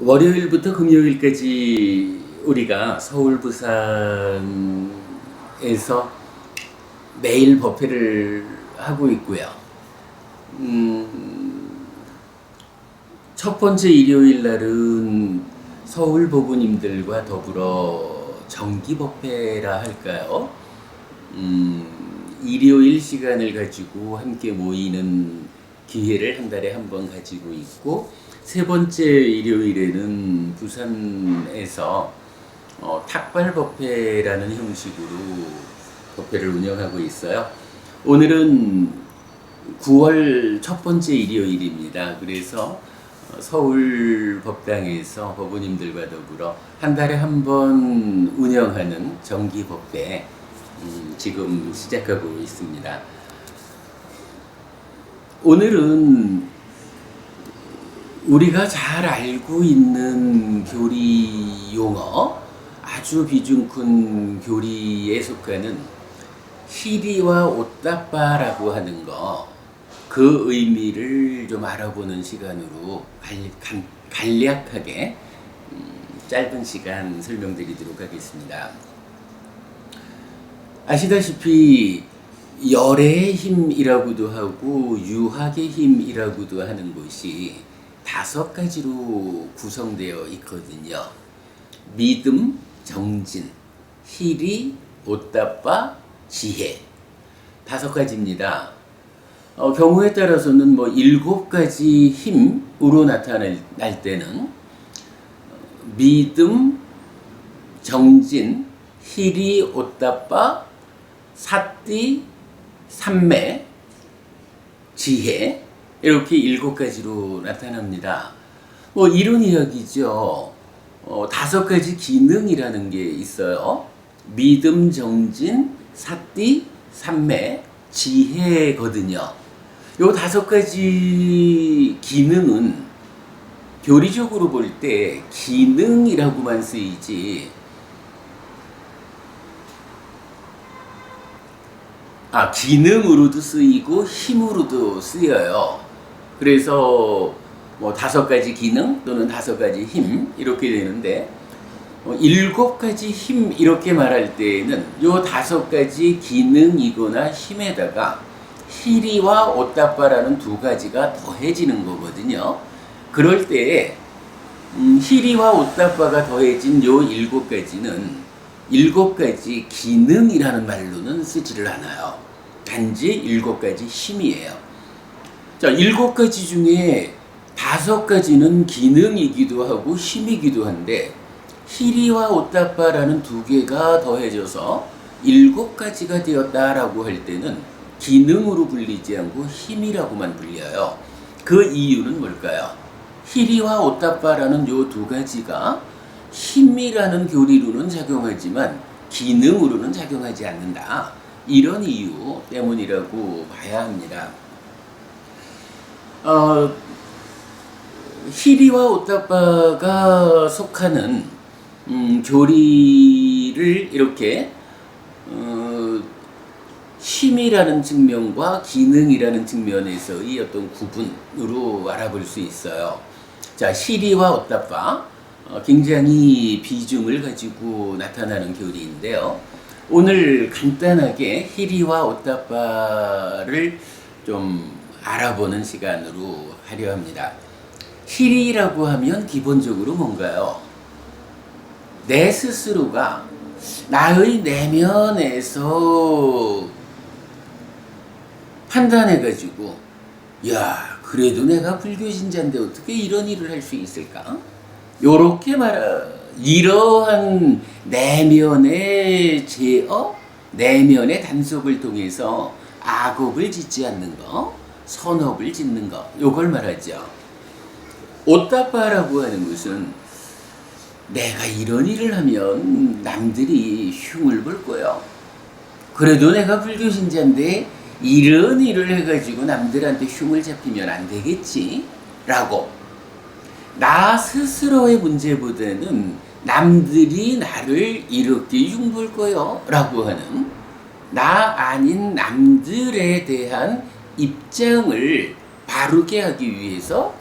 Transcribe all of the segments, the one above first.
월요일부터 금요일까지 우리가 서울, 부산에서 매일 법회를 하고 있고요. 첫 번째 일요일 날은 서울 법우님들과 더불어 정기법회라 할까요? 일요일 시간을 가지고 함께 모이는 기회를 한 달에 한 번 가지고 있고, 세 번째 일요일에는 부산에서 탁발법회라는 형식으로 법회를 운영하고 있어요. 오늘은 9월 첫 번째 일요일입니다. 그래서 서울 법당에서 법우님들과 더불어 한 달에 한 번 운영하는 정기 법회 지금 시작하고 있습니다. 오늘은 우리가 잘 알고 있는 교리 용어, 아주 비중 큰 교리에 속하는 희리와 옷다빠라고 하는 거, 그 의미를 좀 알아보는 시간으로 간략하게 짧은 시간 설명드리도록 하겠습니다. 아시다시피 열의 힘이라고도 하고 유학의 힘이라고도 하는 것이 5가지로 구성되어 있거든요. 믿음, 정진, 희리, 옷다빠, 지혜. 5가지입니다. 경우에 따라서는 7가지 힘으로 나타날 때는 믿음, 정진, 희리, 옷다빠, 사띠, 삼매, 지혜, 이렇게 7가지로 나타납니다. 이런 이야기죠. 5가지 기능이라는 게 있어요. 믿음, 정진, 사띠, 삼매, 지혜거든요. 요 5가지 기능은 교리적으로 볼 때 기능이라고만 쓰이지, 기능으로도 쓰이고 힘으로도 쓰여요. 그래서 5가지 기능 또는 5가지 힘 이렇게 되는데, 7가지 힘 이렇게 말할 때에는 요 5가지 기능이거나 힘에다가 희리와 옷다빠라는 2가지가 더해지는 거거든요. 그럴 때에 희리와 옷다빠가 더해진 요 7가지는 7가지 기능이라는 말로는 쓰지를 않아요. 단지 7가지 힘이에요. 자, 7가지 중에 5가지는 기능이기도 하고 힘이기도 한데, 희리와 옷다빠라는 2개가 더해져서 7가지가 되었다라고 할 때는 기능으로 불리지 않고 힘이라고만 불려요. 그 이유는 뭘까요? 희리와 옷다빠라는 요 2가지가 힘이라는 교리로는 작용하지만 기능으로는 작용하지 않는다. 이런 이유 때문이라고 봐야 합니다. 희리와 옷다빠가 속하는 교리를 이렇게 힘이라는 측면과 기능이라는 측면에서의 어떤 구분으로 알아볼 수 있어요. 자, 희리와 옷다빠, 굉장히 비중을 가지고 나타나는 교리인데요. 오늘 간단하게 희리와 옷다빠를 좀 알아보는 시간으로 하려 합니다. 희리라고 하면 기본적으로 뭔가요? 내 스스로가 나의 내면에서 판단해가지고, 야, 그래도 내가 불교신자인데 어떻게 이런 일을 할 수 있을까? 요렇게 이러한 내면의 제어, 내면의 단속을 통해서 악업을 짓지 않는 거, 선업을 짓는 거, 요걸 말하죠. 옷다빠라고 하는 것은 내가 이런 일을 하면 남들이 흉을 볼 거요. 그래도 내가 불교신자인데 이런 일을 해가지고 남들한테 흉을 잡히면 안 되겠지? 라고. 나 스스로의 문제보다는 남들이 나를 이렇게 흉볼 거요 라고 하는, 나 아닌 남들에 대한 입장을 바르게 하기 위해서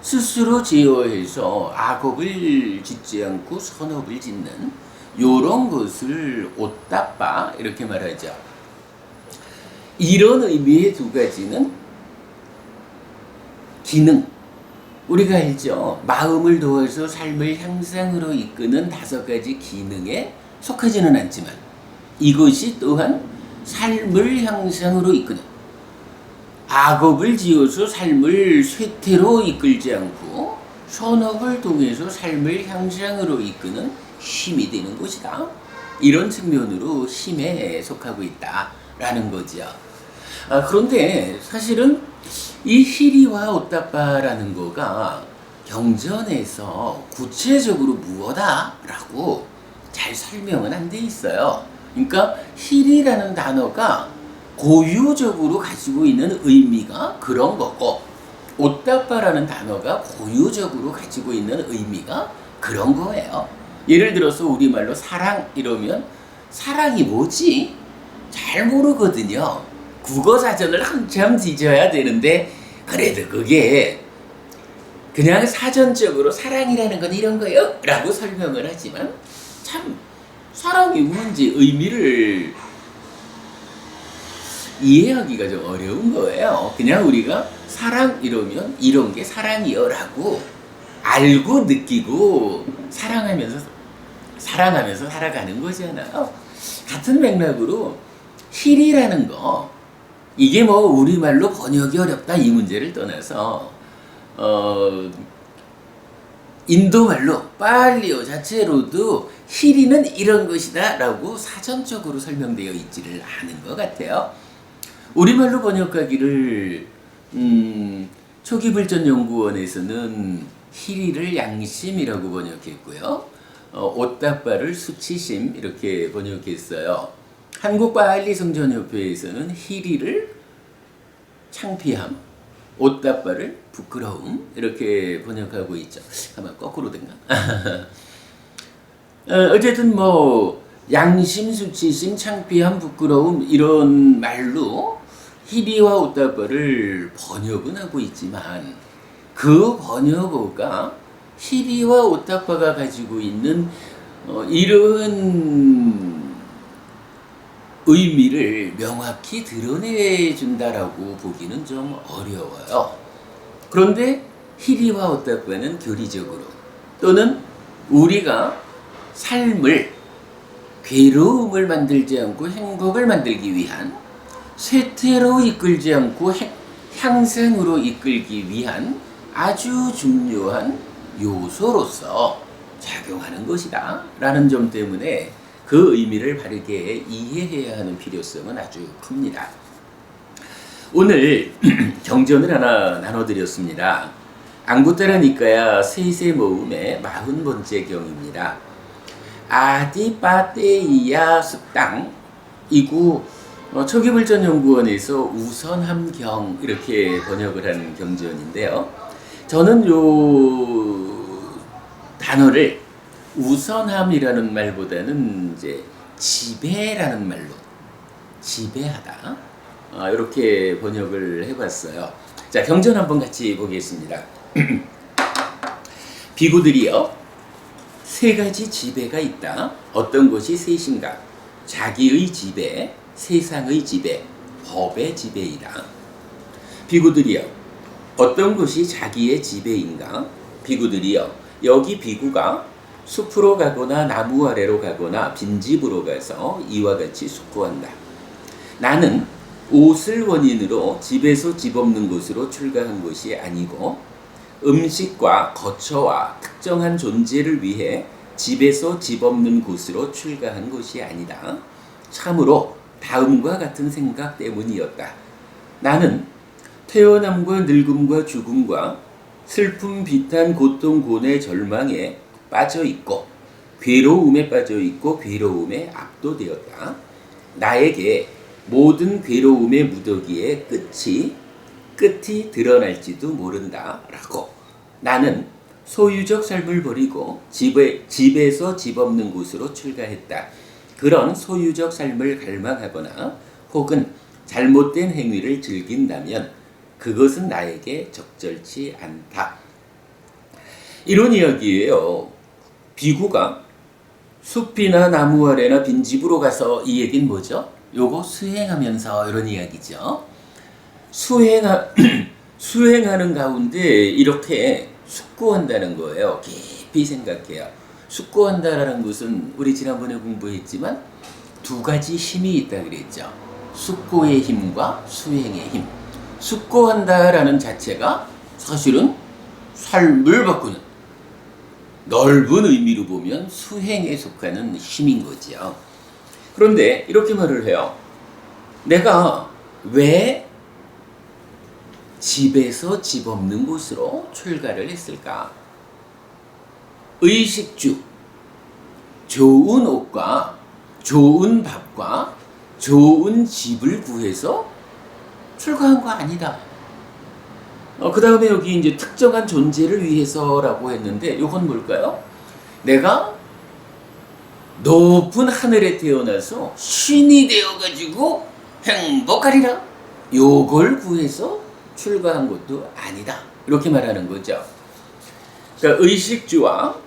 스스로 제어해서 악업을 짓지 않고 선업을 짓는 요런 것을 오따빠 이렇게 말하죠. 이런 의미의 두 가지는 기능, 우리가 알죠. 마음을 도와서 삶을 향상으로 이끄는 5가지 기능에 속하지는 않지만 이것이 또한 삶을 향상으로 이끄는, 악업을 지어서 삶을 쇠퇴로 이끌지 않고 선업을 통해서 삶을 향상으로 이끄는 힘이 되는 것이다. 이런 측면으로 힘에 속하고 있다라는 거죠. 그런데 사실은 이 히리와 오따빠라는 거가 경전에서 구체적으로 무엇다라고 잘 설명은 안 돼 있어요. 그러니까 히리라는 단어가 고유적으로 가지고 있는 의미가 그런 거고, 오따빠라는 단어가 고유적으로 가지고 있는 의미가 그런 거예요. 예를 들어서 우리말로 사랑 이러면 사랑이 뭐지? 잘 모르거든요. 국어사전을 한참 뒤져야 되는데, 그래도 그게 그냥 사전적으로 사랑이라는 건 이런 거요? 라고 설명을 하지만 참 사랑이 뭔지 의미를 이해하기가 좀 어려운 거예요. 그냥 우리가 사랑 이러면 이런 게 사랑이요 라고 알고 느끼고 사랑하면서 살아가는 거잖아요. 같은 맥락으로 힐이라는 거, 이게 뭐 우리말로 번역이 어렵다 이 문제를 떠나서 인도말로 빨리어 자체로도 힐이는 이런 것이다 라고 사전적으로 설명되어 있지를 않은 것 같아요. 우리말로 번역하기를 초기불전연구원에서는 힐이를 양심이라고 번역했고요. 오따빠를 수치심 이렇게 번역했어요. 한국바할리성전협회에서는 힐이를 창피함, 오따빠를 부끄러움 이렇게 번역하고 있죠. 아마 거꾸로 된가? 어쨌든 뭐 양심, 수치심, 창피함, 부끄러움 이런 말로 히리와 오따빠를 번역은 하고 있지만 그 번역어가 히리와 오따빠가 가지고 있는 이런 의미를 명확히 드러내준다라고 보기는 좀 어려워요. 그런데 히리와 오따빠는 교리적으로 또는 우리가 삶을 괴로움을 만들지 않고 행복을 만들기 위한, 쇠퇴로 이끌지 않고 향상으로 이끌기 위한 아주 중요한 요소로서 작용하는 것이다 라는 점 때문에 그 의미를 바르게 이해해야 하는 필요성은 아주 큽니다. 오늘 경전을 하나 나눠드렸습니다. 앙구타라 니까야 세세 모음의 40번째 경입니다. 아디빠테이야 습당 이구 초기불전연구원에서 우선함경 이렇게 번역을 한 경전인데요. 저는 요 단어를 우선함이라는 말보다는 이제 지배라는 말로 지배하다 이렇게 번역을 해봤어요. 자, 경전 한번 같이 보겠습니다. 비구들이여, 3가지 지배가 있다. 어떤 것이 셋인가? 자기의 지배, 세상의 지배, 법의 지배이다. 비구들이여, 어떤 것이 자기의 지배인가? 비구들이여, 여기 비구가 숲으로 가거나 나무 아래로 가거나 빈집으로 가서 이와 같이 숙고한다. 나는 옷을 원인으로 집에서 집 없는 곳으로 출가한 것이 아니고 음식과 거처와 특정한 존재를 위해 집에서 집 없는 곳으로 출가한 것이 아니다. 참으로 다음과 같은 생각 때문이었다. 나는 태어남과 늙음과 죽음과 슬픔, 비탄, 고통, 고뇌, 절망에 빠져있고 괴로움에 빠져있고 괴로움에 압도되었다. 나에게 모든 괴로움의 무더기의 끝이 드러날지도 모른다 라고. 나는 소유적 삶을 버리고 집에서 집 없는 곳으로 출가했다. 그런 소유적 삶을 갈망하거나 혹은 잘못된 행위를 즐긴다면 그것은 나에게 적절치 않다. 이런 이야기예요. 비구가 숲이나 나무 아래나 빈집으로 가서 이 얘기는 뭐죠? 요거 수행하면서 이런 이야기죠. 수행하는 가운데 이렇게 숙고한다는 거예요. 깊이 생각해요. 숙고한다라는 것은 우리 지난번에 공부했지만 두 가지 힘이 있다 그랬죠. 숙고의 힘과 수행의 힘. 숙고한다라는 자체가 사실은 삶을 바꾸는 넓은 의미로 보면 수행에 속하는 힘인 거지요. 그런데 이렇게 말을 해요. 내가 왜 집에서 집 없는 곳으로 출가를 했을까? 의식주, 좋은 옷과 좋은 밥과 좋은 집을 구해서 출가한 거 아니다. 그 다음에 여기 이제 특정한 존재를 위해서라고 했는데 이건 뭘까요? 내가 높은 하늘에 태어나서 신이 되어가지고 행복하리라. 요걸 구해서 출가한 것도 아니다. 이렇게 말하는 거죠. 그러니까 의식주와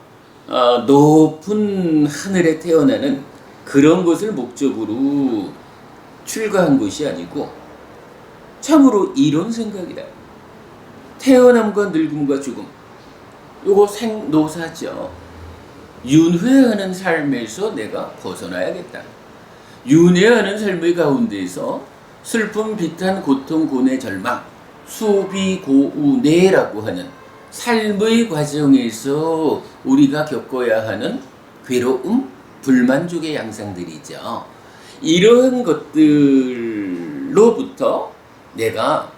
높은 하늘에 태어나는 그런 것을 목적으로 출가한 것이 아니고 참으로 이런 생각이다. 태어남과 늙음과 죽음, 요거 생노사죠. 윤회하는 삶에서 내가 벗어나야겠다. 윤회하는 삶의 가운데에서 슬픔, 비탄, 고통, 고뇌, 절망, 수비, 고우, 내라고 하는 삶의 과정에서 우리가 겪어야 하는 괴로움, 불만족의 양상들이죠. 이러한 것들로부터 내가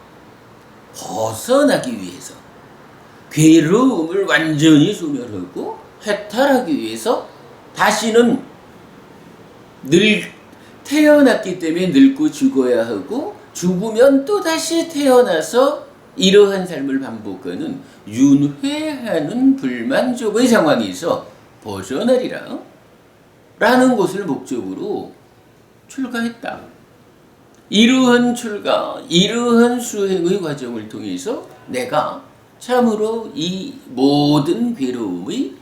벗어나기 위해서 괴로움을 완전히 소멸하고 해탈하기 위해서 다시는 태어났기 때문에 늙고 죽어야 하고 죽으면 또 다시 태어나서 이러한 삶을 반복하는 윤회하는 불만족의 상황에서 벗어나리라 라는 것을 목적으로 출가했다. 이러한 출가, 이러한 수행의 과정을 통해서 내가 참으로 이 모든 괴로움의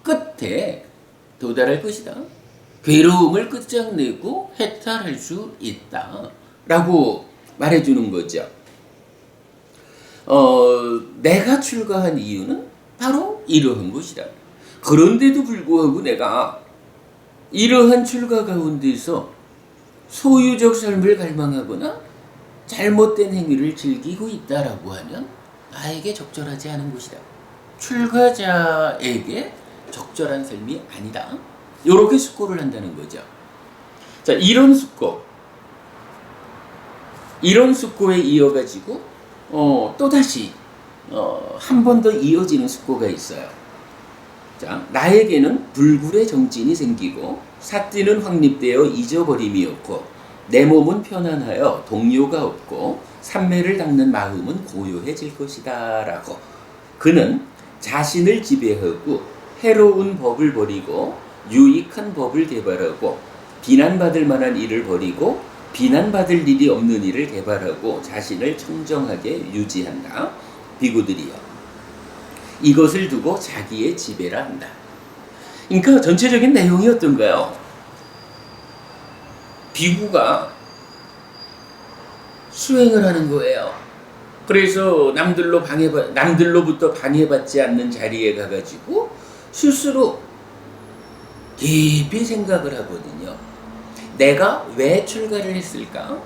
끝에 도달할 것이다. 괴로움을 끝장내고 해탈할 수 있다. 라고 말해주는 거죠. 내가 출가한 이유는 바로 이러한 것이다. 그런데도 불구하고 내가 이러한 출가 가운데서 소유적 삶을 갈망하거나 잘못된 행위를 즐기고 있다라고 하면 나에게 적절하지 않은 것이다. 출가자에게 적절한 삶이 아니다. 이렇게 숙고를 한다는 거죠. 자, 이런 숙고에 이어가지고 또다시 한 번 더 이어지는 숙고가 있어요. 자, 나에게는 불굴의 정진이 생기고 삿띠는 확립되어 잊어버림이 없고 내 몸은 편안하여 동요가 없고 삼매를 닦는 마음은 고요해질 것이다 라고 그는 자신을 지배하고 해로운 법을 버리고 유익한 법을 개발하고 비난받을 만한 일을 버리고 비난받을 일이 없는 일을 개발하고 자신을 청정하게 유지한다. 비구들이여 이것을 두고 자기의 지배라 한다. 그러니까 전체적인 내용이 어떤가요? 비구가 수행을 하는 거예요. 그래서 남들로부터 방해받지 않는 자리에 가가지고 스스로 깊이 생각을 하거든요. 내가 왜 출가를 했을까?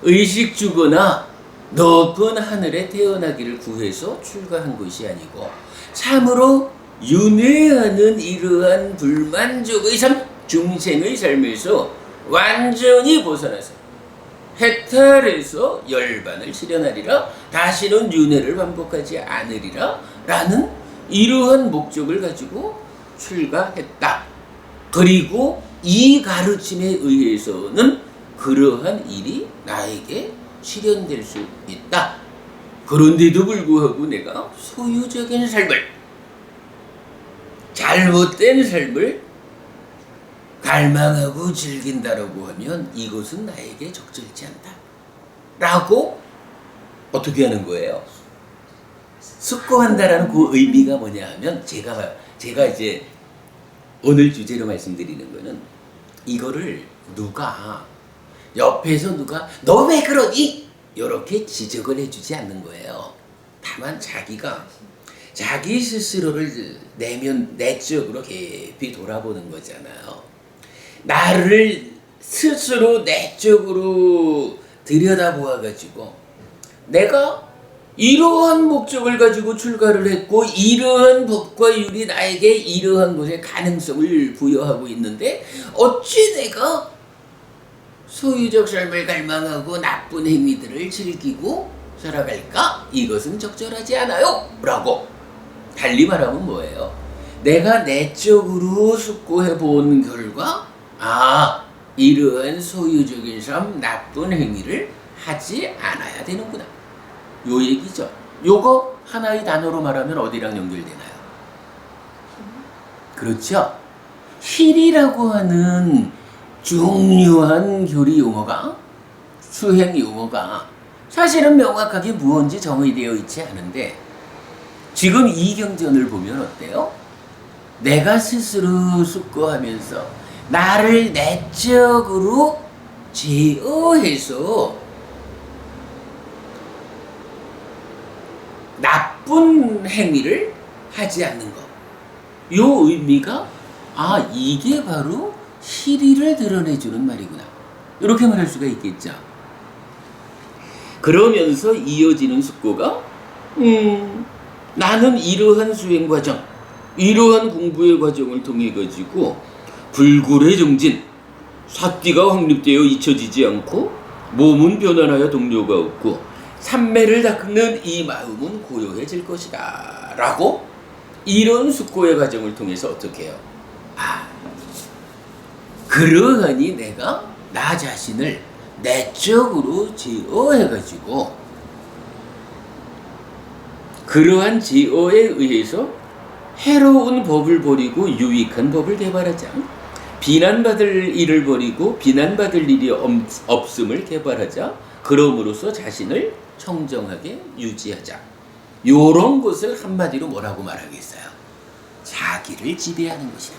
의식주거나 높은 하늘에 태어나기를 구해서 출가한 것이 아니고 참으로 윤회하는 이러한 불만족의 삶, 중생의 삶에서 완전히 벗어나서 해탈해서 열반을 실현하리라, 다시는 윤회를 반복하지 않으리라 라는 이러한 목적을 가지고 출가했다. 그리고 이 가르침에 의해서는 그러한 일이 나에게 실현될 수 있다. 그런데도 불구하고 내가 소유적인 삶을, 잘못된 삶을 갈망하고 즐긴다라고 하면 이것은 나에게 적절치 않다. 라고 어떻게 하는 거예요? 숙고한다라는 그 의미가 뭐냐 하면 제가 이제 오늘 주제로 말씀드리는 거는 이거를 누가 옆에서 누가 너 왜 그러니? 이렇게 지적을 해주지 않는 거예요. 다만 자기가 자기 스스로를 내적으로 깊이 돌아보는 거잖아요. 나를 스스로 내적으로 들여다보아가지고 내가 이러한 목적을 가지고 출가를 했고 이러한 법과 율이 나에게 이러한 것의 가능성을 부여하고 있는데 어찌 내가 소유적 삶을 갈망하고 나쁜 행위들을 즐기고 살아갈까? 이것은 적절하지 않아요. 라고 달리 말하면 뭐예요? 내가 내적으로 숙고해 본 결과 이러한 소유적인 삶 나쁜 행위를 하지 않아야 되는구나. 요 얘기죠. 요거 하나의 단어로 말하면 어디랑 연결되나요? 그렇죠. 힐이라고 하는 중요한 교리 용어가 수행 용어가 사실은 명확하게 무언지 정의되어 있지 않은데 지금 이 경전을 보면 어때요? 내가 스스로 숙고하면서 나를 내적으로 제어해서 나쁜 행위를 하지 않는 것. 요 의미가 이게 바로 실의를 드러내주는 말이구나. 이렇게 말할 수가 있겠죠. 그러면서 이어지는 숙고가 나는 이러한 수행 과정, 이러한 공부의 과정을 통해 가지고 불굴의 정진, 사띠가 확립되어 잊혀지지 않고 몸은 변화하여 동료가 없고 삼매를 닦는 이 마음은 고요해질 것이다 라고 이런 숙고의 과정을 통해서 어떻게 해요? 그러하니 내가 나 자신을 내적으로 제어해가지고 그러한 제어에 의해서 해로운 법을 버리고 유익한 법을 개발하자. 비난받을 일을 버리고 비난받을 일이 없음을 개발하자. 그럼으로써 자신을 청정하게 유지하자. 요런 것을 한마디로 뭐라고 말하겠어요? 자기를 지배하는 것이다.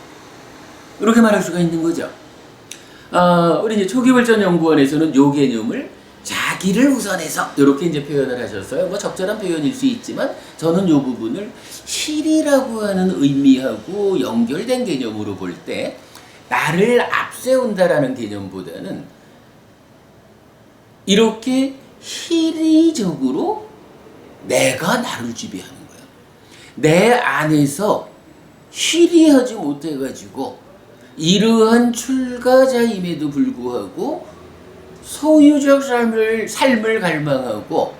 이렇게 말할 수가 있는 거죠. 우리 이제 초기발전연구원에서는 요 개념을 자기를 우선해서 이렇게 이제 표현을 하셨어요. 뭐 적절한 표현일 수 있지만 저는 요 부분을 실이라고 하는 의미하고 연결된 개념으로 볼 때 나를 앞세운다라는 개념보다는 이렇게 실의적으로 내가 나를 지배하는 거야. 내 안에서 실의하지 못해가지고 이러한 출가자임에도 불구하고 소유적 삶을 갈망하고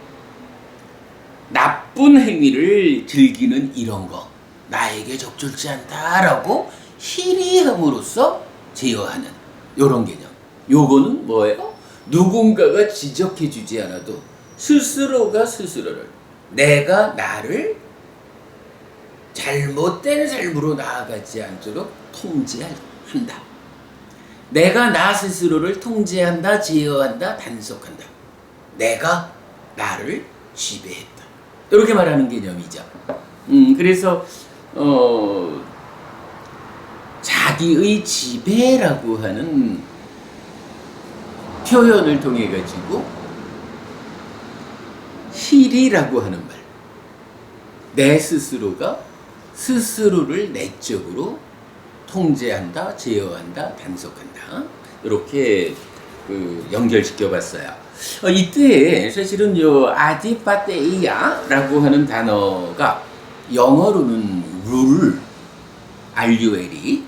나쁜 행위를 즐기는 이런 거 나에게 적절치 않다라고 실의함으로써 제어하는 이런 개념. 요거는 뭐예요? 누군가가 지적해 주지 않아도 스스로가 스스로를 내가 나를 잘못된 삶으로 나아가지 않도록 통제한다. 내가 나 스스로를 통제한다, 제어한다, 단속한다. 내가 나를 지배했다. 이렇게 말하는 개념이죠. 그래서 자기의 지배라고 하는 표현을 통해 가지고 실이라고 하는 말, 내 스스로가 스스로를 내적으로 통제한다, 제어한다, 단속한다. 이렇게 연결시켜 봤어요. 이때 사실은 요 아디파테이아라고 하는 단어가 영어로는 룰, RUL이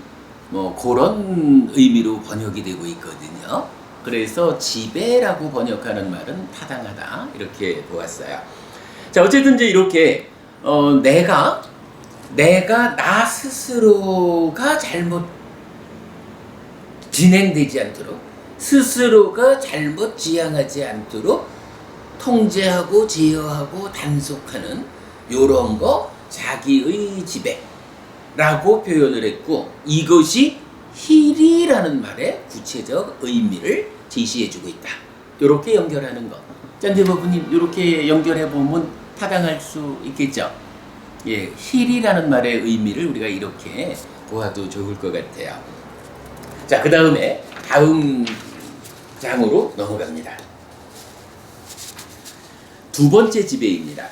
뭐 그런 의미로 번역이 되고 있거든요. 그래서 지배라고 번역하는 말은 타당하다 이렇게 보았어요. 자, 어쨌든 이제 이렇게 내가 나 스스로가 잘못 진행되지 않도록 스스로가 잘못 지향하지 않도록 통제하고 제어하고 단속하는 요런 거 자기의 지배라고 표현을 했고 이것이 힐이라는 말의 구체적 의미를 제시해주고 있다. 요렇게 연결하는 거. 짠디버부님 요렇게 연결해보면 타당할 수 있겠죠? 예, 힐이라는 말의 의미를 우리가 이렇게 보아도 좋을 것 같아요. 자, 그 다음에 다음 장으로 넘어갑니다. 두 번째 지배입니다.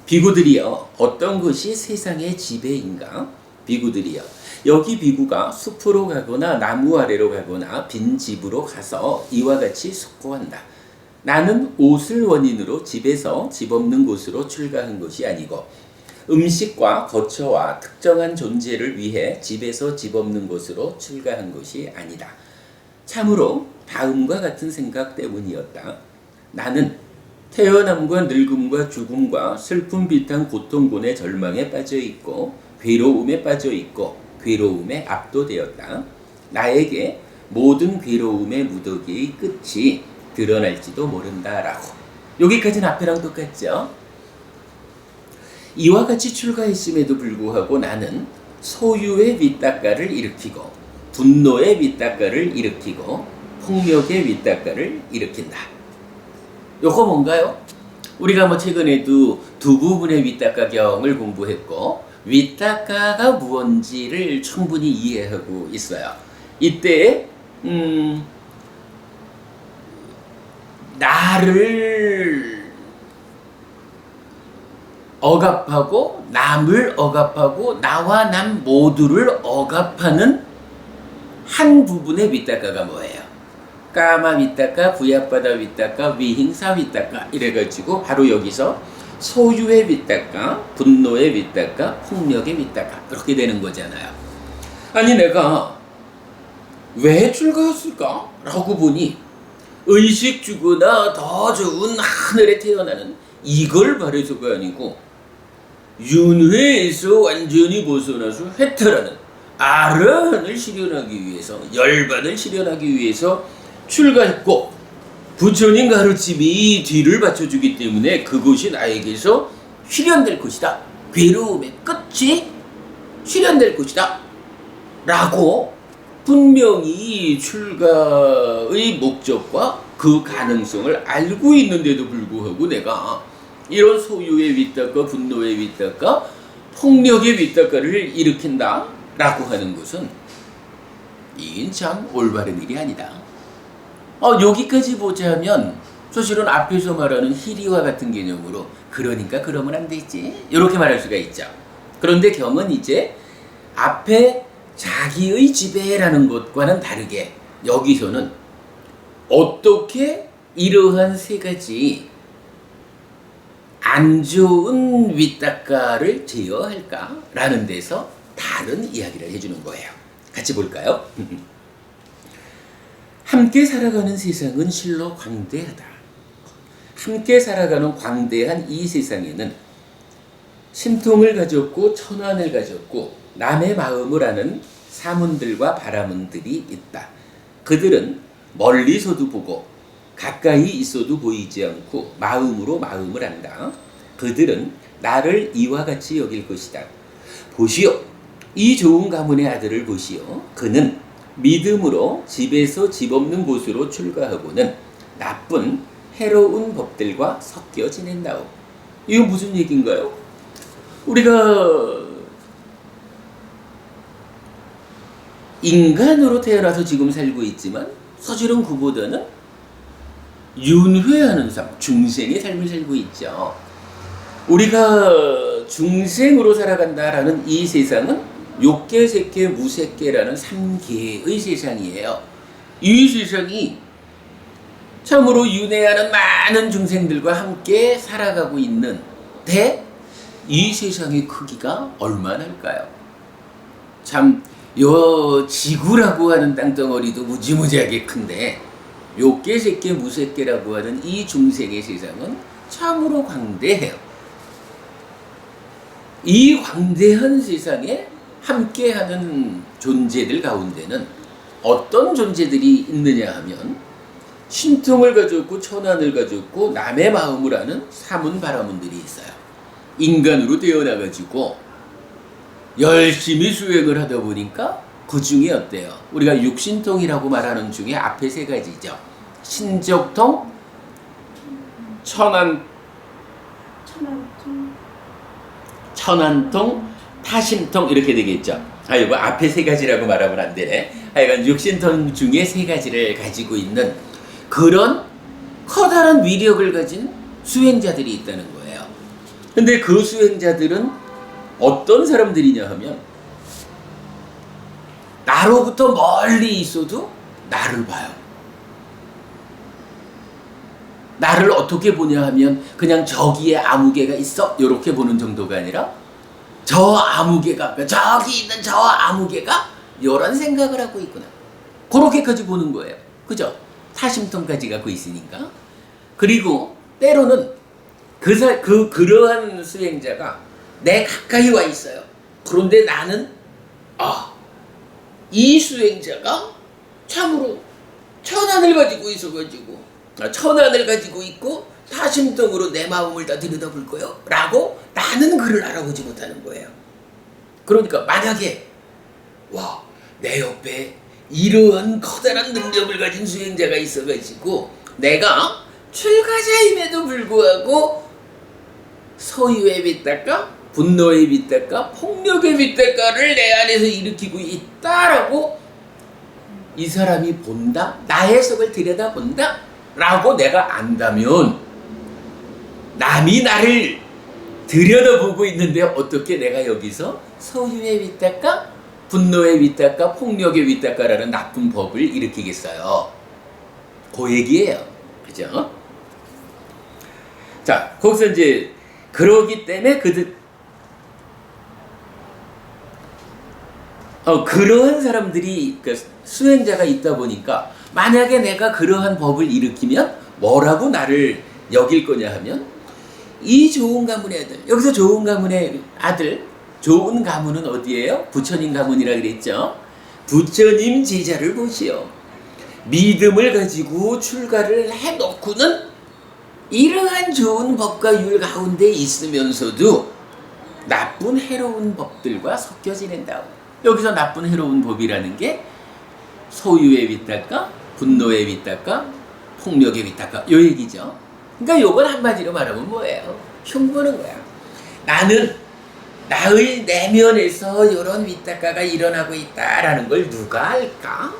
비구들이여, 어떤 것이 세상의 지배인가? 비구들이여, 여기 비구가 숲으로 가거나 나무 아래로 가거나 빈 집으로 가서 이와 같이 숙고한다. 나는 옷을 원인으로 집에서 집 없는 곳으로 출가한 것이 아니고 음식과 거처와 특정한 존재를 위해 집에서 집 없는 곳으로 출가한 것이 아니다. 참으로 다음과 같은 생각 때문이었다. 나는 태어남과 늙음과 죽음과 슬픔 비탄 고통곤의 절망에 빠져 있고 괴로움에 빠져 있고 괴로움에 압도되었다. 나에게 모든 괴로움의 무더기의 끝이 드러날지도 모른다라고. 여기까지는 앞에랑 똑같죠? 이와 같이 출가했음에도 불구하고 나는 소유의 윗닦아를 일으키고 분노의 윗닦아를 일으키고 폭력의 윗닦아를 일으킨다. 요거 뭔가요? 우리가 뭐 최근에도 두 부분의 윗닦아경을 공부했고 윗닦아가 무언지를 충분히 이해하고 있어요. 이때 나를 억압하고 남을 억압하고 나와 남 모두를 억압하는 한 부분의 윗닦아가 뭐예요? 까마 윗닦아, 부야바다 윗닦아, 위행사 윗닦아 이래가지고 바로 여기서 소유의 윗닦아, 분노의 윗닦아, 폭력의 윗닦아 그렇게 되는 거잖아요. 아니 내가 왜 출가했을까? 라고 보니 의식주거나 더 좋은 하늘에 태어나는 이걸 바래서가 아니고 윤회에서 완전히 벗어나서 회퇴라는 아라한을 실현하기 위해서 열반을 실현하기 위해서 출가했고 부처님 가르침이 뒤를 받쳐주기 때문에 그것이 나에게서 실현될 것이다. 괴로움의 끝이 실현될 것이다. 라고 분명히 출가의 목적과 그 가능성을 알고 있는데도 불구하고 내가 이런 소유의 윗닦아, 분노의 윗닦아, 폭력의 윗닦아를 일으킨다 라고 하는 것은 이건 참 올바른 일이 아니다. 여기까지 보자면 사실은 앞에서 말하는 희리와 같은 개념으로 그러니까 그러면 안 되지 이렇게 말할 수가 있죠. 그런데 경은 이제 앞에 자기의 지배라는 것과는 다르게 여기서는 어떻게 이러한 세 가지 안 좋은 윗닦아를 제어할까라는 데서 다른 이야기를 해주는 거예요. 같이 볼까요? 함께 살아가는 세상은 실로 광대하다. 함께 살아가는 광대한 이 세상에는 신통을 가졌고 천안을 가졌고 남의 마음을 아는 사문들과 바라문들이 있다. 그들은 멀리서도 보고 가까이 있어도 보이지 않고 마음으로 마음을 안다. 그들은 나를 이와 같이 여길 것이다. 보시오. 이 좋은 가문의 아들을 보시오. 그는 믿음으로 집에서 집 없는 곳으로 출가하고는 나쁜 해로운 법들과 섞여 지낸다오. 이건 무슨 얘기인가요? 우리가 인간으로 태어나서 지금 살고 있지만 사실은 그보다는 윤회하는 삶, 중생의 삶을 살고 있죠. 우리가 중생으로 살아간다라는 이 세상은 욕계, 색계, 무색계라는 3계의 세상이에요. 이 세상이 참으로 윤회하는 많은 중생들과 함께 살아가고 있는데 이 세상의 크기가 얼마나일까요? 참 요 지구라고 하는 땅덩어리도 무지무지하게 큰데 욕계, 색계, 무색계라고 하는 이 중생의 세상은 참으로 광대해요. 이 광대한 세상에 함께하는 존재들 가운데는 어떤 존재들이 있느냐 하면 신통을 가졌고 천안을 가졌고 남의 마음을 아는 사문 바라문들이 있어요. 인간으로 태어나가지고 열심히 수행을 하다 보니까 그 중에 어때요? 우리가 육신통이라고 말하는 중에 앞에 세 가지죠. 신적통, 천안통, 천안통, 타심통 이렇게 되겠죠. 이거 앞에 세 가지라고 말하면 안 되네. 하여간 육신통 중에 세 가지를 가지고 있는 그런 커다란 위력을 가진 수행자들이 있다는 거예요. 근데 그 수행자들은 어떤 사람들이냐 하면 나로부터 멀리 있어도 나를 봐요. 나를 어떻게 보냐 하면 그냥 저기에 아무개가 있어 이렇게 보는 정도가 아니라 저 아무개가 저기 있는 저 아무개가 이런 생각을 하고 있구나. 그렇게까지 보는 거예요. 그죠? 타심통까지 갖고 있으니까. 그리고 때로는 그러한 수행자가 내 가까이 와 있어요. 그런데 나는 이 수행자가 참으로 천안을 가지고 있어가지고 천안을 가지고 있고 타심통으로 내 마음을 다 들여다볼 거요 라고 나는 그를 알아보지 못하는 거예요. 그러니까 만약에 내 옆에 이러한 커다란 능력을 가진 수행자가 있어가지고 내가 출가자임에도 불구하고 소유의 빗닦아 분노의 빗닦아 폭력의 빗닦아를 내 안에서 일으키고 있다라고 이 사람이 본다, 나의 속을 들여다본다 라고 내가 안다면 남이 나를 들여다보고 있는데 어떻게 내가 여기서 소유의 빗닦아 분노의 빗닦아 폭력의 빗닦아라는 나쁜 법을 일으키겠어요. 그 얘기예요. 그죠? 자, 거기서 이제 그러기 때문에 그러한 사람들이 수행자가 있다 보니까 만약에 내가 그러한 법을 일으키면 뭐라고 나를 여길 거냐 하면 이 좋은 가문의 아들, 여기서 좋은 가문의 아들, 좋은 가문은 어디예요? 부처님 가문이라 그랬죠. 부처님 제자를 보시오. 믿음을 가지고 출가를 해놓고는 이러한 좋은 법과 율 가운데 있으면서도 나쁜 해로운 법들과 섞여 지낸다. 여기서 나쁜 해로운 법이라는 게 소유의 빗닦아, 분노의 빗닦아, 폭력의 빗닦아 요 얘기죠. 그러니까 요건 한마디로 말하면 뭐예요? 흉보는 거야. 나는 나의 내면에서 이런 빗닦아가 일어나고 있다라는 걸 누가 알까?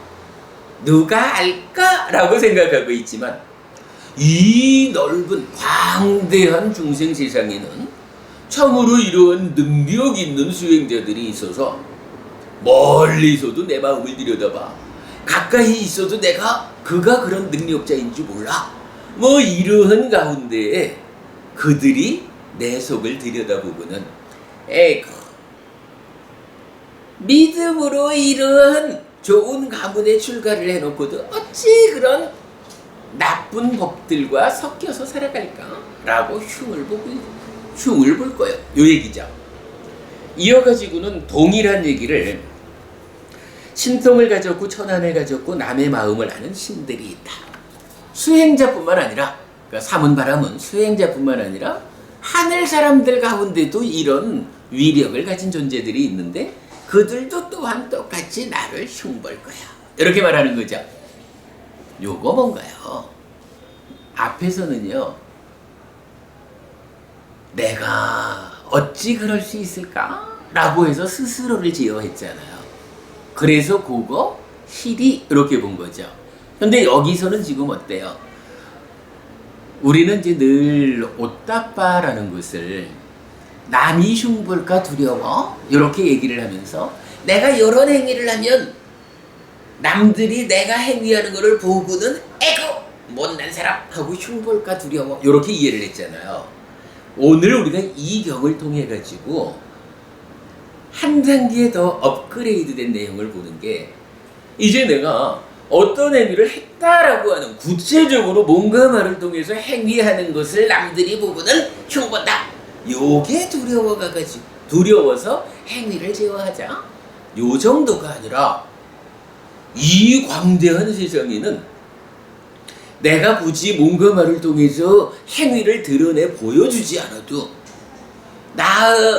누가 알까? 라고 생각하고 있지만 이 넓은 광대한 중생 세상에는 참으로 이런 능력 있는 수행자들이 있어서 멀리서도 내 마음을 들여다봐. 가까이 있어도 그가 그런 능력자인 줄 몰라. 뭐 이러한 가운데에 그들이 내 속을 들여다보고는 에이구 믿음으로 이러한 좋은 가문에 출가를 해놓고도 어찌 그런 나쁜 법들과 섞여서 살아갈까? 라고 흉을 볼 거예요. 요 얘기죠. 이어가지고는 동일한 얘기를 신통을 가졌고 천안을 가졌고 남의 마음을 아는 신들이 있다. 수행자뿐만 아니라 그러니까 사문바람은 수행자뿐만 아니라 하늘 사람들 가운데도 이런 위력을 가진 존재들이 있는데 그들도 또한 똑같이 나를 흉볼 거야. 이렇게 말하는 거죠. 요거 뭔가요? 앞에서는요. 내가 어찌 그럴 수 있을까? 라고 해서 스스로를 제어했잖아요. 그래서 그거 실이 이렇게 본 거죠. 근데 여기서는 지금 어때요? 우리는 이제 늘 오따빠라는 것을 남이 흉볼까 두려워? 이렇게 얘기를 하면서 내가 이런 행위를 하면 남들이 내가 행위하는 것을 보고는 에고 못난 사람 하고 흉볼까 두려워 이렇게 이해를 했잖아요. 오늘 우리가 이 경을 통해 가지고 한 단계 더 업그레이드된 내용을 보는 게 이제 내가 어떤 행위를 했다라고 하는 구체적으로 뭔가 말을 통해서 행위하는 것을 남들이 보고는 흉본다. 요게 두려워서 행위를 제어하자. 요 정도가 아니라 이 광대한 세상에는 내가 굳이 뭔가 말을 통해서 행위를 드러내 보여주지 않아도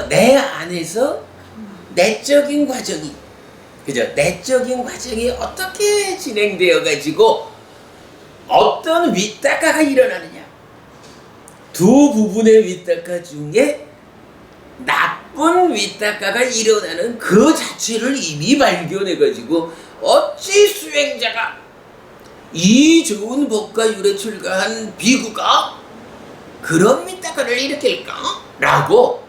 내 안에서 내적인 과정이 그죠? 내적인 과정이 어떻게 진행되어 가지고 어떤 윗닦아가 일어나느냐. 두 부분의 윗닦아 중에 나쁜 윗닦아가 일어나는 그 자체를 이미 발견해가지고 어찌 수행자가 이 좋은 법과 율에 출가한 비구가 그런 윗닦아를 일으킬까? 라고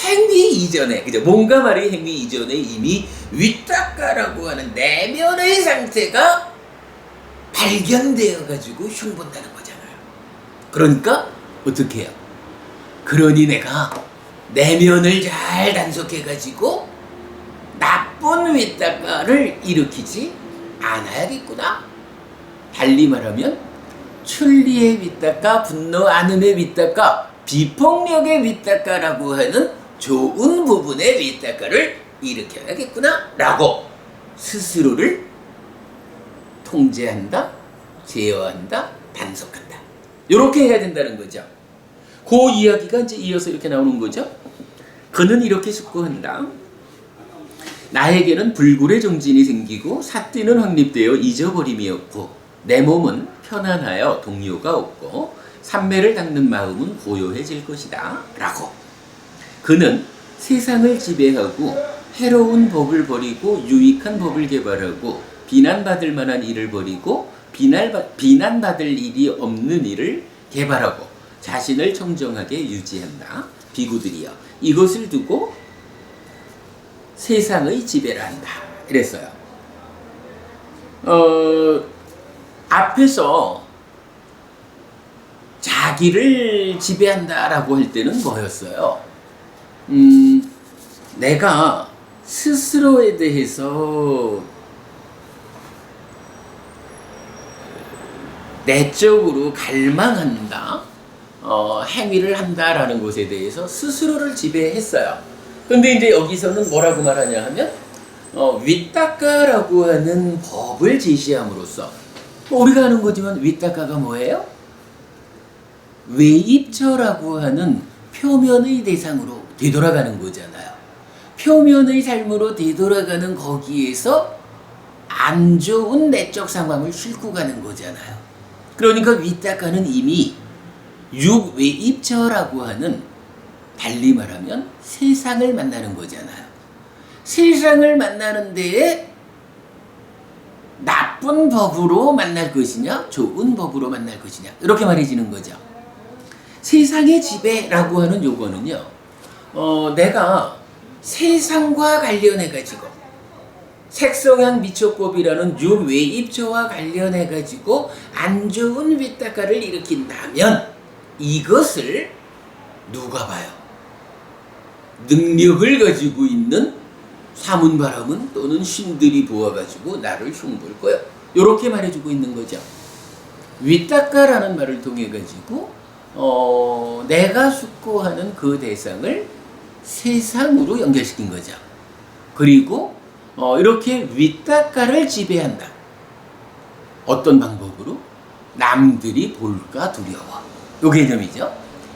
행위 이전에, 그죠? 뭔가 말이 행위 이전에 이미 윗닦아라고 하는 내면의 상태가 발견되어가지고 흉본다는 거잖아요. 그러니까 어떻게 해요? 그러니 내가 내면을 잘 단속해가지고 나쁜 윗닦아를 일으키지 않아야겠구나. 달리 말하면 출리의 윗닦아, 분노 안음의 윗닦아, 비폭력의 윗닦아라고 하는 좋은 부분의 윗닦아를 일으켜야겠구나 라고 스스로를 통제한다, 제어한다, 단속한다. 이렇게 해야 된다는 거죠. 그 이야기가 이제 이어서 이렇게 나오는 거죠. 그는 이렇게 숙고한다. 나에게는 불굴의 정진이 생기고 삿띠는 확립되어 잊어버림이 없고 내 몸은 편안하여 동요가 없고 삼매를 닦는 마음은 고요해질 것이다. 라고. 그는 세상을 지배하고 해로운 법을 버리고 유익한 법을 개발하고 비난받을 만한 일을 버리고 비난받을 일이 없는 일을 개발하고 자신을 청정하게 유지한다. 비구들이여 이것을 두고 세상의 지배를 한다. 이랬어요. 앞에서 자기를 지배한다라고 할 때는 뭐였어요? 내가 스스로에 대해서 내적으로 갈망한다, 행위를 한다라는 것에 대해서 스스로를 지배했어요. 근데 이제 여기서는 뭐라고 말하냐 하면, 윗닦아라고 하는 법을 제시함으로써, 우리가 아는 거지만 윗닦아가 뭐예요? 외입처라고 하는 표면의 대상으로 되돌아가는 거잖아요. 표면의 삶으로 되돌아가는 거기에서 안 좋은 내적 상황을 싣고 가는 거잖아요. 그러니까 윗닦아는 이미 육외입처라고 하는, 달리 말하면 세상을 만나는 거잖아요. 세상을 만나는 데에 나쁜 법으로 만날 것이냐, 좋은 법으로 만날 것이냐, 이렇게 말해지는 거죠. 세상의 지배라고 하는 요거는요, 내가 세상과 관련해가지고 색성향 미촉법이라는 육외입처와 관련해가지고 안 좋은 윗닦아를 일으킨다면 이것을 누가 봐요? 능력을 가지고 있는 사문바람은 또는 신들이 보아가지고 나를 흉볼 거야. 이렇게 말해주고 있는 거죠. 윗닦아라는 말을 통해가지고 내가 숙고하는 그 대상을 세상으로 연결시킨 거죠. 그리고 이렇게 윗닦아를 지배한다. 어떤 방법으로? 남들이 볼까 두려워. 요 개념이죠.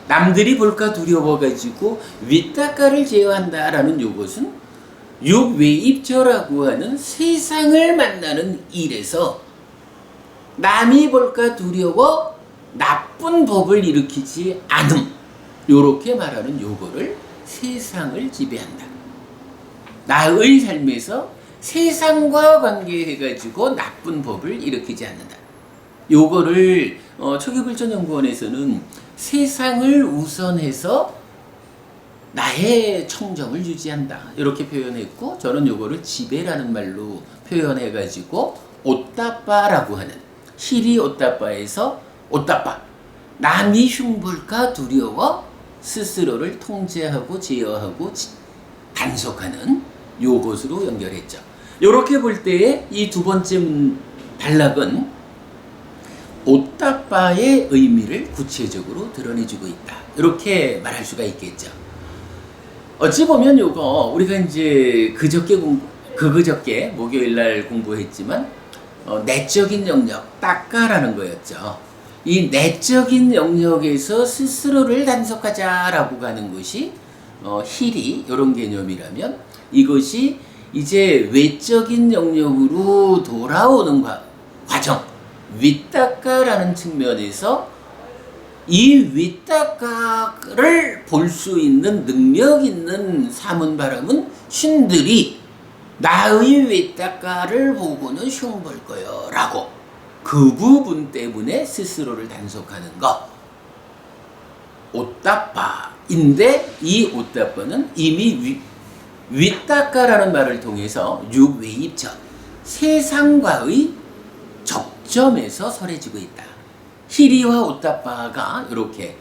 남들이 볼까 두려워가지고 윗닦아를 제어한다라는 요것은 육외입처라고 하는 세상을 만나는 일에서 남이 볼까 두려워 나쁜 법을 일으키지 않음, 요렇게 말하는 요거를 세상을 지배한다. 나의 삶에서 세상과 관계해가지고 나쁜 법을 일으키지 않는다. 요거를 초기불전연구원에서는 세상을 우선해서 나의 청정을 유지한다, 이렇게 표현했고, 저는 요거를 지배라는 말로 표현해가지고 오따빠라고 하는, 히리 오따빠에서 오따빠, 남이 흉볼까 두려워 스스로를 통제하고 제어하고 단속하는 요것으로 연결했죠. 요렇게 볼 때에 이 두 번째 단락은 오따빠의 의미를 구체적으로 드러내주고 있다, 이렇게 말할 수가 있겠죠. 어찌 보면 요거 우리가 이제 그저께 목요일날 공부했지만 내적인 영역, 따까라는 거였죠. 이 내적인 영역에서 스스로를 단속하자라고 가는 것이 힐이 이런 개념이라면, 이것이 이제 외적인 영역으로 돌아오는 과정, 윗닦아라는 측면에서 이 윗닦아를 볼 수 있는 능력 있는 사문바람은 신들이 나의 윗닦아를 보고는 흉볼 거요 라고 그 부분 때문에 스스로를 단속하는 거 옷다빠인데 이 옷다빠는 이미 윗닦아라는 말을 통해서 육외입전 세상과의 접점에서 설해지고 있다. 희리와 옷다빠가 이렇게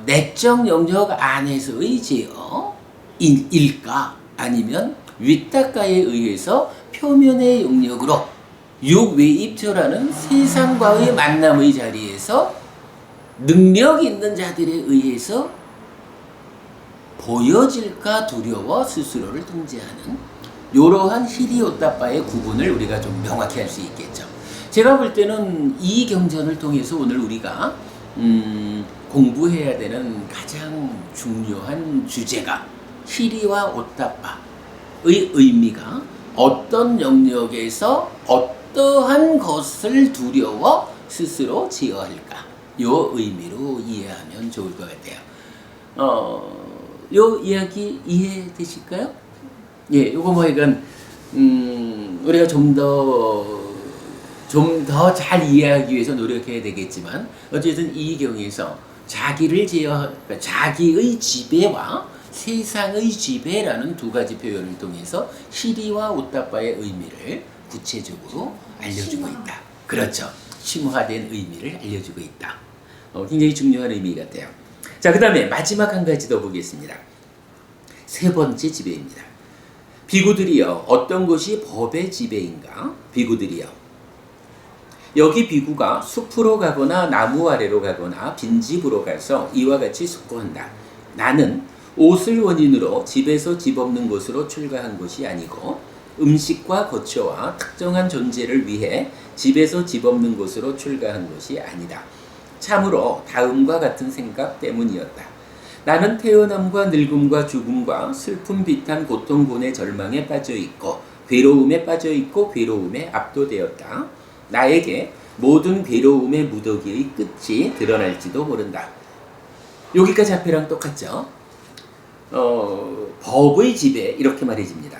내적 영역 안에서의 제어일까 아니면 윗닦아에 의해서 표면의 영역으로 육외입조라는 세상과의 만남의 자리에서 능력 있는 자들에 의해서 보여질까 두려워 스스로를 통제하는 이러한 희리 옷다빠의 구분을 우리가 좀 명확히 할 수 있겠죠. 제가 볼 때는 이 경전을 통해서 오늘 우리가 공부해야 되는 가장 중요한 주제가 희리와 옷다빠의 의미가 어떤 영역에서 어떠한 것을 두려워 스스로 제어할까 요 의미로 이해하면 좋을 것 같아요. 요 이야기 이해되실까요? 예, 요거 뭐 이건 우리가 좀 더 잘 이해하기 위해서 노력해야 되겠지만 어쨌든 이 경에서 자기를 그러니까 자기의 지배와 세상의 지배라는 두 가지 표현을 통해서 희리와 옷다빠의 의미를 구체적으로 알려주고 있다. 그렇죠. 심화된 의미를 알려주고 있다. 굉장히 중요한 의미 같아요. 자, 그 다음에 마지막 한 가지 더 보겠습니다. 세 번째 지배입니다. 비구들이여 어떤 것이 법의 지배인가? 비구들이여 여기 비구가 숲으로 가거나 나무 아래로 가거나 빈집으로 가서 이와 같이 숙고한다. 나는 옷을 원인으로 집에서 집 없는 곳으로 출가한 것이 아니고 음식과 거처와 특정한 존재를 위해 집에서 집 없는 곳으로 출가한 것이 아니다. 참으로 다음과 같은 생각 때문이었다. 나는 태어남과 늙음과 죽음과 슬픔 비탄 고통곤의 절망에 빠져있고 괴로움에 빠져있고 괴로움에 압도되었다. 나에게 모든 괴로움의 무더기의 끝이 드러날지도 모른다. 여기까지 앞에랑 똑같죠? 법의 지배 이렇게 말해집니다.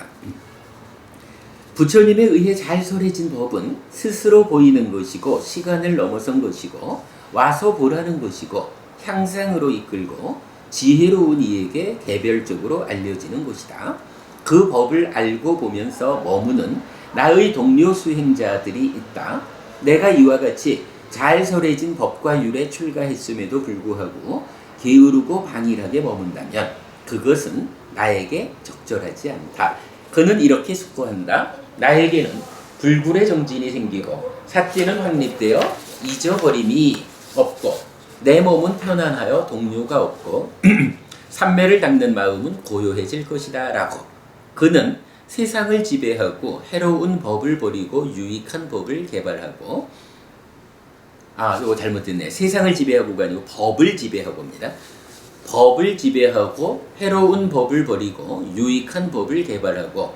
부처님에 의해 잘 설해진 법은 스스로 보이는 것이고 시간을 넘어선 것이고 와서 보라는 것이고 향상으로 이끌고 지혜로운 이에게 개별적으로 알려지는 것이다. 그 법을 알고 보면서 머무는 나의 동료 수행자들이 있다. 내가 이와 같이 잘 설해진 법과 율에 출가했음에도 불구하고 게으르고 방일하게 머문다면 그것은 나에게 적절하지 않다. 그는 이렇게 숙고한다. 나에게는 불굴의 정진이 생기고 삿재는 확립되어 잊어버림이 없고 내 몸은 편안하여 동료가 없고 삼매를 닦는 마음은 고요해질 것이다 라고 그는 세상을 지배하고 해로운 법을 버리고 유익한 법을 개발하고 이거 잘못됐네. 세상을 지배하고가 아니고 법을 지배하고입니다. 법을 지배하고 해로운 법을 버리고 유익한 법을 개발하고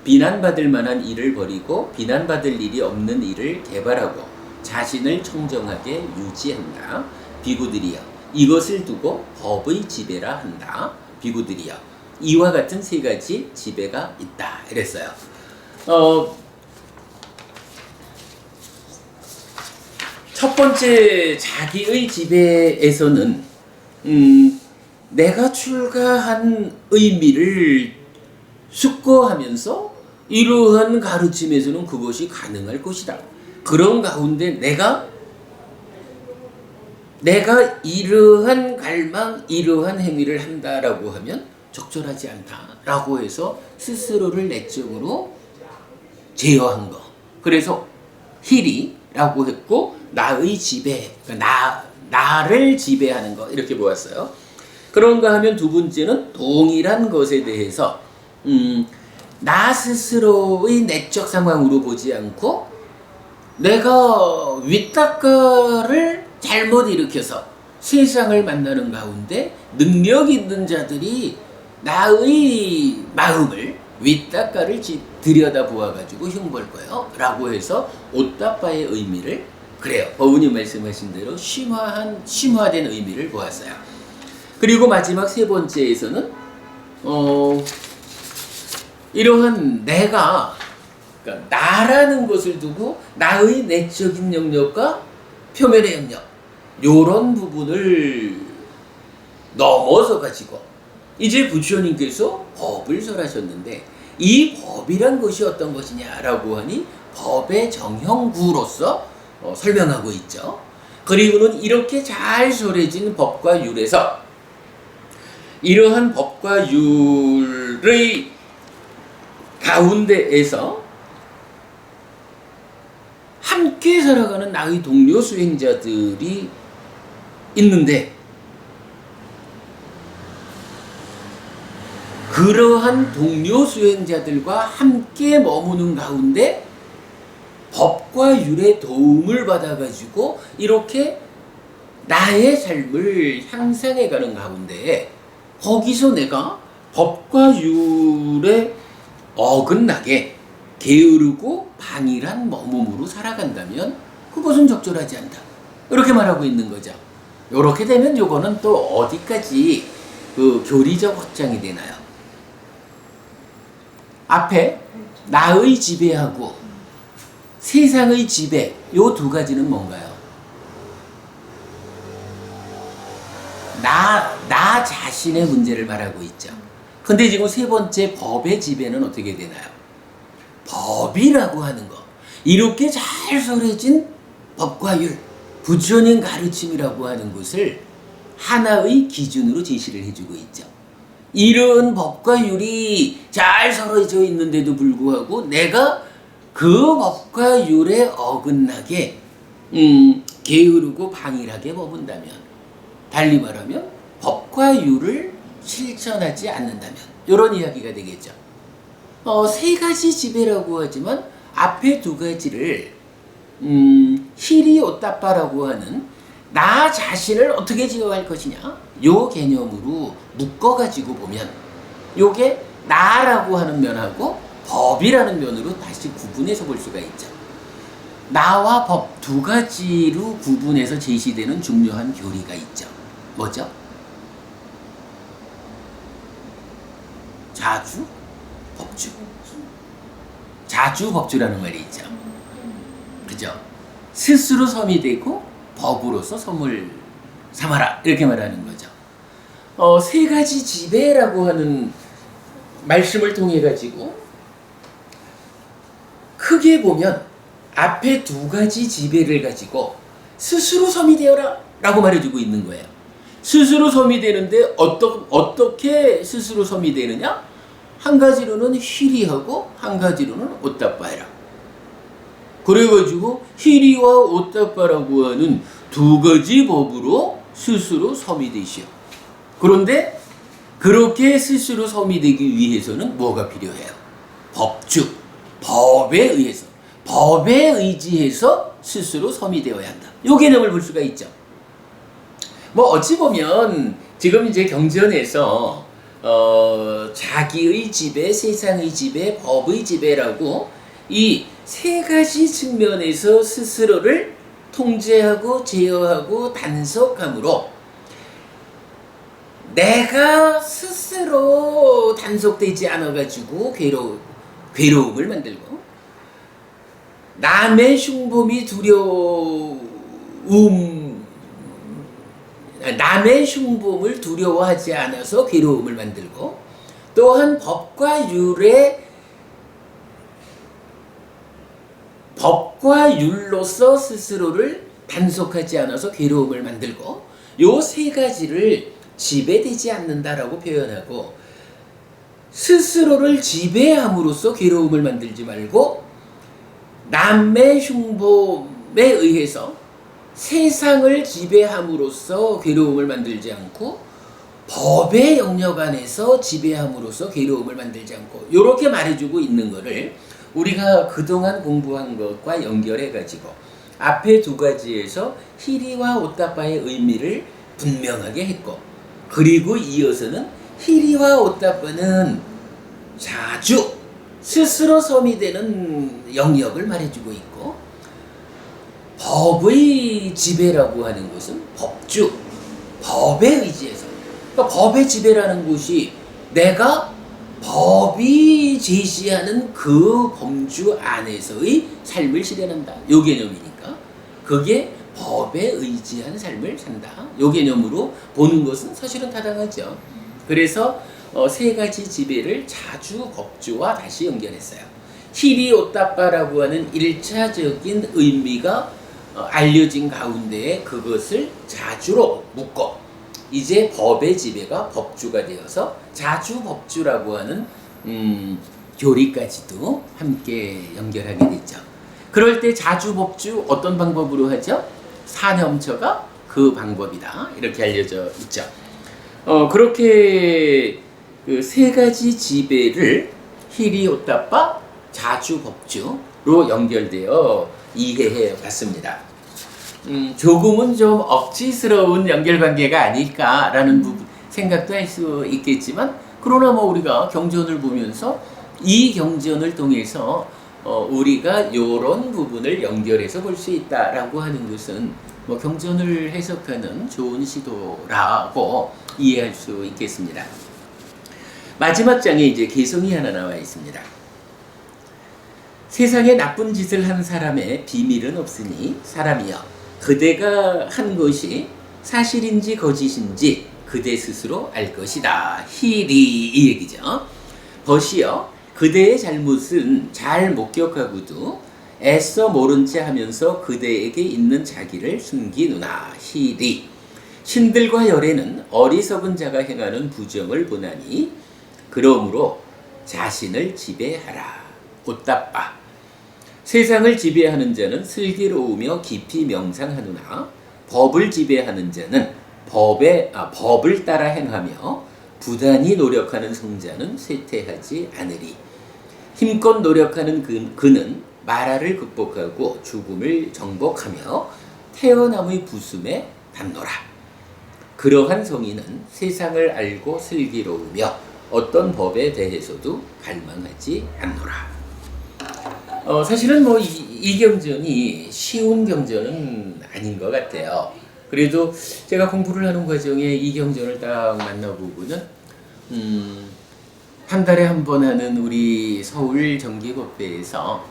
비난받을 만한 일을 버리고 비난받을 일이 없는 일을 개발하고 자신을 청정하게 유지한다. 비구들이여 이것을 두고 법의 지배라 한다. 비구들이여 이와 같은 세 가지 지배가 있다. 이랬어요. 첫 번째 자기의 지배에서는 내가 출가한 의미를 숙고하면서 이러한 가르침에서는 그것이 가능할 것이다. 그런 가운데 내가 이러한 갈망, 이러한 행위를 한다라고 하면 적절하지 않다라고 해서 스스로를 내적으로 제어한 거. 그래서 희리라고 했고 나의 지배, 그러니까 나를 지배하는 거 이렇게 보았어요. 그런가 하면 두 번째는 동일한 것에 대해서 나 스스로의 내적 상황으로 보지 않고 내가 윗닦아를 잘못 일으켜서 세상을 만나는 가운데 능력 있는 자들이 나의 마음을 윗닦아를 들여다보아가지고 흉볼 거예요 라고 해서 옷다빠의 의미를 그래요. 법운이 말씀하신 대로 심화된 의미를 보았어요. 그리고 마지막 세 번째에서는 이러한 내가, 그러니까 나라는 것을 두고 나의 내적인 영역과 표면의 영역, 요런 부분을 넘어서 가지고 이제 부처님께서 법을 설하셨는데, 이 법이란 것이 어떤 것이냐라고 하니 법의 정형구로서 설명하고 있죠. 그리고는 이렇게 잘 설해진 법과 율에서 이러한 법과 율의 가운데에서 함께 살아가는 나의 동료 수행자들이 있는데, 그러한 동료 수행자들과 함께 머무는 가운데 법과 율의 도움을 받아가지고 이렇게 나의 삶을 향상해가는 가운데, 거기서 내가 법과 율에 어긋나게 게으르고 방일한 머몸으로 살아간다면 그것은 적절하지 않다, 이렇게 말하고 있는 거죠. 이렇게 되면 요거는 또 어디까지 그 교리적 확장이 되나요? 앞에 나의 지배하고 세상의 지배, 요 두 가지는 뭔가요? 나 자신의 문제를 말하고 있죠. 근데 지금 세 번째 법의 지배는 어떻게 되나요? 법이라고 하는 거, 이렇게 잘 설해진 법과 율, 부처님 가르침이라고 하는 것을 하나의 기준으로 제시를 해주고 있죠. 이런 법과 율이 잘 설해져 있는데도 불구하고 내가 그 법과 율에 어긋나게 게으르고 방일하게 머문다면, 달리 말하면 법과 율을 실천하지 않는다면, 이런 이야기가 되겠죠. 세 가지 지배라고 하지만 앞에 두 가지를 히리오따빠라고 하는 나 자신을 어떻게 제어할 것이냐, 요 개념으로 묶어가지고 보면 요게 나라고 하는 면하고 법이라는 면으로 다시 구분해서 볼 수가 있죠. 나와 법 두 가지로 구분해서 제시되는 중요한 교리가 있죠. 뭐죠? 자주, 법주. 자주, 법주라는 말이 있죠. 그죠? 스스로 섬이 되고 법으로서 섬을 삼아라, 이렇게 말하는 거죠. 세 가지 지배라고 하는 말씀을 통해 가지고 크게 보면 앞에 두 가지 지배를 가지고 스스로 섬이 되어라 라고 말해주고 있는 거예요. 스스로 섬이 되는데 어떻게 스스로 섬이 되느냐? 한 가지로는 히리하고 한 가지로는 오따빠해라. 그래가지고 히리와 오따빠라고 하는 두 가지 법으로 스스로 섬이 되시오. 그런데 그렇게 스스로 섬이 되기 위해서는 뭐가 필요해요? 법주, 법에 의해서, 법에 의지해서 스스로 섬이 되어야 한다. 요 개념을 볼 수가 있죠. 뭐 어찌 보면 지금 이제 경전에서 자기의 지배, 세상의 지배, 법의 지배라고 이 세 가지 측면에서 스스로를 통제하고 제어하고 단속함으로 내가 스스로 단속되지 않아가지고 괴로움을 만들고, 남의 흉범이 남의 흉범을 두려워하지 않아서 괴로움을 만들고, 또한 법과 율로서 스스로를 단속하지 않아서 괴로움을 만들고, 요 세 가지를 지배되지 않는다라고 표현하고, 스스로를 지배함으로써 괴로움을 만들지 말고 남의 흉범에 의해서 세상을 지배함으로써 괴로움을 만들지 않고, 법의 영역 안에서 지배함으로써 괴로움을 만들지 않고, 이렇게 말해주고 있는 거를 우리가 그동안 공부한 것과 연결해가지고 앞에 두 가지에서 히리와 오따빠의 의미를 분명하게 했고, 그리고 이어서는 히리와 오따빠는 자주 스스로 섬이 되는 영역을 말해주고 있고, 법의 지배라고 하는 것은 법주, 법에 의지해서. 그러니까 법의 지배라는 것이 내가 법이 제시하는 그 범주 안에서의 삶을 실현한다. 요 개념이니까. 그게 법에 의지한 삶을 산다. 요 개념으로 보는 것은 사실은 타당하죠. 그래서 세 가지 지배를 자주 법주와 다시 연결했어요. 히리오따빠라고 하는 1차적인 의미가 알려진 가운데에 그것을 자주로 묶어 이제 법의 지배가 법주가 되어서 자주법주라고 하는 교리까지도 함께 연결하게 됐죠. 그럴 때 자주법주 어떤 방법으로 하죠? 사념처가 그 방법이다. 이렇게 알려져 있죠. 그렇게 그 세 가지 지배를 히리오따빠 자주법주로 연결되어 이해해 봤습니다. 조금은 좀 억지스러운 연결관계가 아닐까라는 생각도 할 수 있겠지만, 그러나 우리가 경전을 보면서 이 경전을 통해서 우리가 이런 부분을 연결해서 볼 수 있다라고 하는 것은 경전을 해석하는 좋은 시도라고 이해할 수 있겠습니다. 마지막 장에 이제 개성이 하나 나와 있습니다. 세상에 나쁜 짓을 한 사람의 비밀은 없으니 사람이여, 그대가 한 것이 사실인지 거짓인지 그대 스스로 알 것이다. 히리, 이 얘기죠. 벗이여, 그대의 잘못은 잘 목격하고도 애써 모른 채 하면서 그대에게 있는 자기를 숨기누나. 히리, 신들과 열애는 어리석은 자가 행하는 부정을 보나니 그러므로 자신을 지배하라. 오따빠, 세상을 지배하는 자는 슬기로우며 깊이 명상하누나 법을 지배하는 자는 법을 따라 행하며 부단히 노력하는 성자는 쇠퇴하지 않으리. 힘껏 노력하는 그는 마라를 극복하고 죽음을 정복하며 태어남의 부숨에 닿노라. 그러한 성인은 세상을 알고 슬기로우며 어떤 법에 대해서도 갈망하지 않노라. 사실은 이 경전이 쉬운 경전은 아닌 것 같아요. 그래도 제가 공부를 하는 과정에 이 경전을 딱 만나보고는 한 달에 한 번 하는 우리 서울 정기법회에서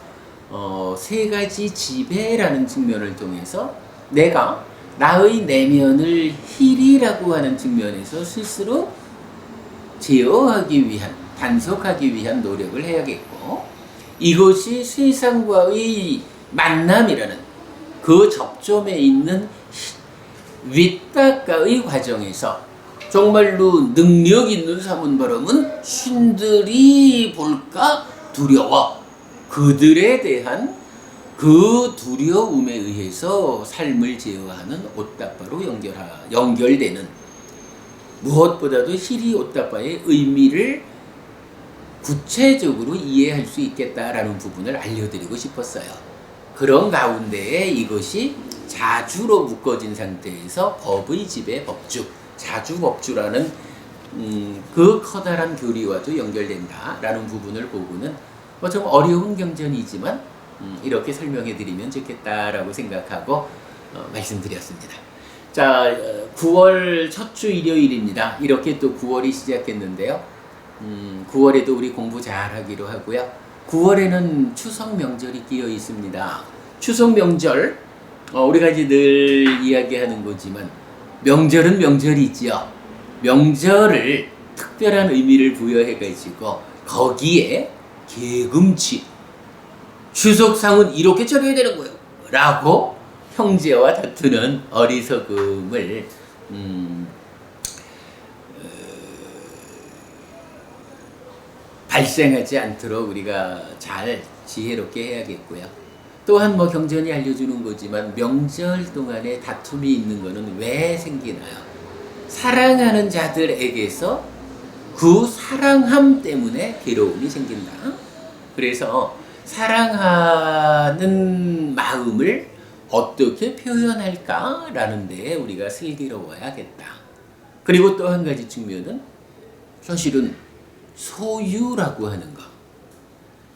세 가지 지배라는 측면을 통해서 내가 나의 내면을 힐이라고 하는 측면에서 스스로 제어하기 위한, 단속하기 위한 노력을 해야겠고, 이것이 세상과의 만남이라는 그 접점에 있는 윗닦아의 과정에서 정말로 능력 있는 사문바람은 신들이 볼까 두려워, 그들에 대한 그 두려움에 의해서 삶을 제어하는 오따빠로 연결되는, 무엇보다도 히리 오따빠의 의미를 구체적으로 이해할 수 있겠다라는 부분을 알려드리고 싶었어요. 그런 가운데에 이것이 자주로 묶어진 상태에서 법의 지배 법주, 자주법주라는 그 커다란 교리와도 연결된다라는 부분을 보고는 좀 어려운 경전이지만 이렇게 설명해 드리면 좋겠다라고 생각하고 말씀드렸습니다. 자, 9월 첫 주 일요일입니다. 이렇게 또 9월이 시작했는데요. 9월에도 우리 공부 잘 하기로 하고요. 9월에는 추석 명절이 끼어 있습니다. 추석 명절, 우리가 이제 늘 이야기하는 거지만 명절은 명절이지요. 명절을 특별한 의미를 부여해가지고 거기에 개금치, 추석상은 이렇게 차려야 되는 거예요 라고 형제와 다투는 어리석음을 발생하지 않도록 우리가 잘 지혜롭게 해야겠고요. 또한 경전이 알려주는 거지만 명절 동안에 다툼이 있는 거는 왜 생기나요? 사랑하는 자들에게서 그 사랑함 때문에 괴로움이 생긴다. 그래서 사랑하는 마음을 어떻게 표현할까라는 데에 우리가 슬기로워야겠다. 그리고 또 한 가지 측면은 사실은 소유라고 하는 거,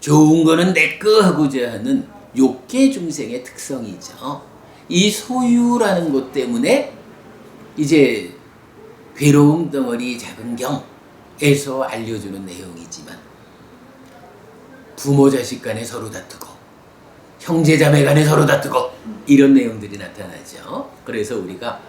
좋은 거는 내 거 하고자 하는 욕계 중생의 특성이죠. 이 소유라는 것 때문에 이제 괴로움 덩어리 작은 경에서 알려주는 내용이지만 부모 자식 간에 서로 다투고 형제 자매 간에 서로 다투고 이런 내용들이 나타나죠. 그래서 우리가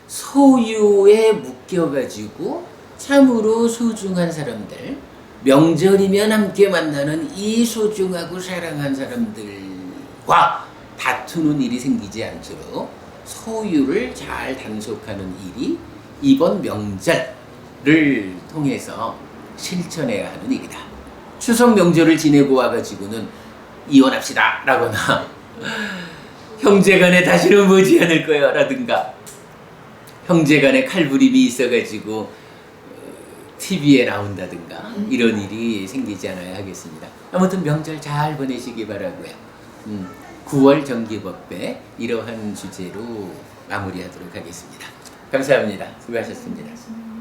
소유에 묶여가지고 참으로 소중한 사람들, 명절이면 함께 만나는 이 소중하고 사랑한 사람들과 다투는 일이 생기지 않도록 소유를 잘 단속하는 일이 이번 명절을 통해서 실천해야 하는 일이다. 추석 명절을 지내고 와가지고는 이혼합시다 라거나 형제간에 다시는 보지 않을 거야 라든가 형제간에 칼부림이 있어가지고 TV에 나온다든가 이런 일이 생기지 않아야 하겠습니다. 아무튼 명절 잘 보내시기 바라고요. 9월 정기법배 이러한 주제로 마무리하도록 하겠습니다. 감사합니다. 수고하셨습니다.